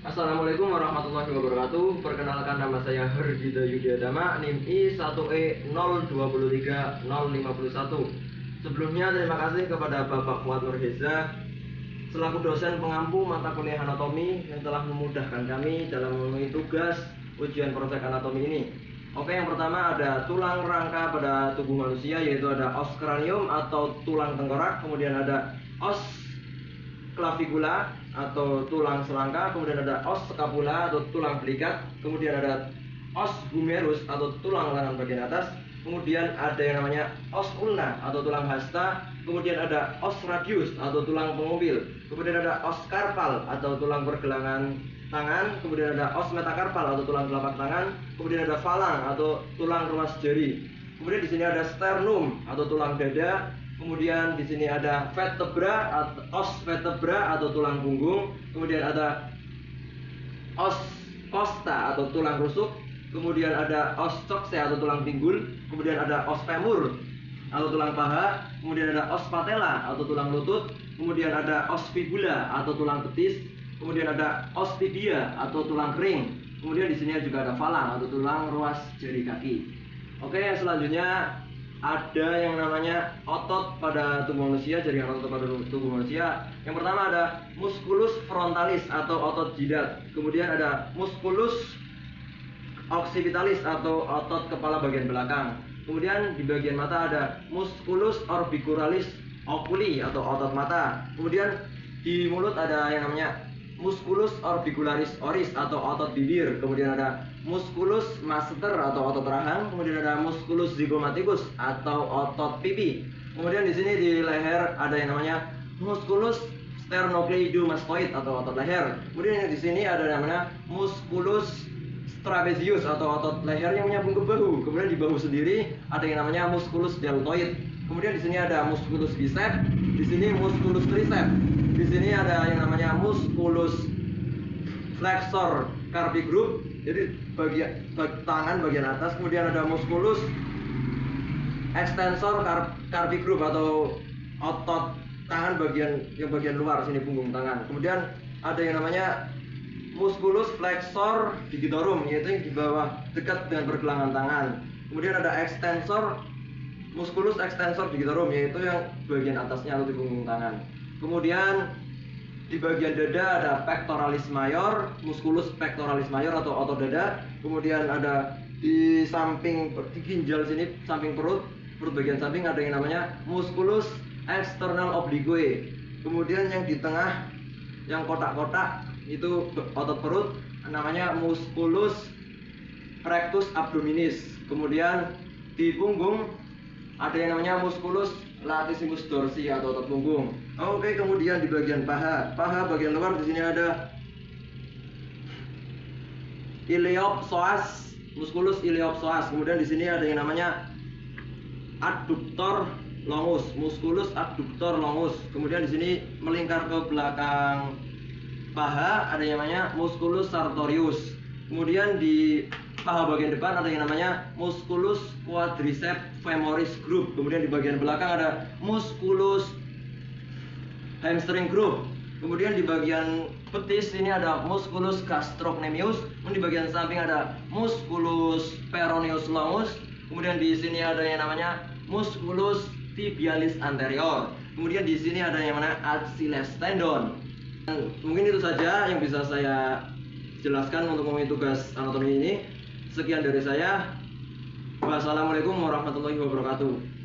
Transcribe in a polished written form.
Assalamualaikum warahmatullahi wabarakatuh. Perkenalkan, nama saya Hergida Yudiadama, NIM I1E023051. Sebelumnya terima kasih kepada Bapak Fuad Nurheza selaku dosen pengampu mata kuliah anatomi yang telah memudahkan kami dalam memenuhi tugas ujian proyek anatomi ini. Oke, yang pertama ada tulang rangka pada tubuh manusia, yaitu ada os kranium atau tulang tengkorak, kemudian ada os clavicula atau tulang selangka, kemudian ada os scapula atau tulang belikat, kemudian ada os humerus atau tulang lengan bagian atas, kemudian ada yang namanya os ulna atau tulang hasta, kemudian ada os radius atau tulang pengubil, kemudian ada os karpal atau tulang pergelangan tangan, kemudian ada os metakarpal atau tulang telapak tangan, kemudian ada falang atau tulang ruas jari, kemudian di sini ada sternum atau tulang dada, kemudian di sini ada vertebra atau os vertebra atau tulang punggung, kemudian ada os costa atau tulang rusuk, kemudian ada os coxa atau tulang pinggul, kemudian ada os femur atau tulang paha, kemudian ada os patella atau tulang lutut, kemudian ada os fibula atau tulang betis, kemudian ada os tibia atau tulang kering, kemudian di sini juga ada falang atau tulang ruas jari kaki. Oke, selanjutnya ada yang namanya otot pada tubuh manusia, jaringan otot pada tubuh manusia. Yang pertama ada musculus frontalis atau otot jidat, kemudian ada musculus occipitalis atau otot kepala bagian belakang, kemudian di bagian mata ada musculus orbicularis oculi atau otot mata, kemudian di mulut ada yang namanya musculus orbicularis oris atau otot bibir, kemudian ada musculus masseter atau otot rahang, kemudian ada musculus zygomaticus atau otot pipi. Kemudian di sini di leher ada yang namanya musculus sternocleidomastoid atau otot leher. Kemudian di sini ada yang namanya musculus trapezius atau otot leher yang menyambung ke bahu. Kemudian di bahu sendiri ada yang namanya musculus deltoid. Kemudian di sini ada musculus bicep, di sini musculus tricep. Di sini ada yang namanya musculus flexor carpi group, jadi bagian tangan bagian atas, kemudian ada musculus extensor carpi group atau otot tangan bagian luar sini punggung tangan. Kemudian ada yang namanya musculus flexor digitorum, yaitu yang di bawah dekat dengan pergelangan tangan. Kemudian ada musculus extensor digitorum, yaitu yang bagian atasnya atau di punggung tangan. Kemudian di bagian dada ada pectoralis major, musculus pectoralis major atau otot dada. Kemudian ada di samping di ginjal sini, samping perut bagian samping ada yang namanya musculus external oblique. Kemudian yang di tengah yang kotak-kotak itu otot perut namanya musculus rectus abdominis. Kemudian di punggung ada yang namanya musculus latissimus dorsi atau otot punggung. Oke, kemudian di bagian paha bagian luar di sini ada iliopsoas, musculus iliopsoas. Kemudian di sini ada yang namanya adductor longus, musculus adductor longus. Kemudian di sini melingkar ke belakang paha ada yang namanya musculus sartorius. Kemudian di paha bagian depan ada yang namanya musculus quadriceps femoris group. Kemudian di bagian belakang ada musculus hamstring group. Kemudian di bagian betis ini ada musculus gastrocnemius. Kemudian di bagian samping ada musculus peroneus longus. Kemudian di sini ada yang namanya musculus tibialis anterior. Kemudian di sini ada yang namanya Achilles tendon. Dan mungkin itu saja yang bisa saya jelaskan untuk memenuhi tugas anatomi ini. Sekian dari saya. Wassalamualaikum warahmatullahi wabarakatuh.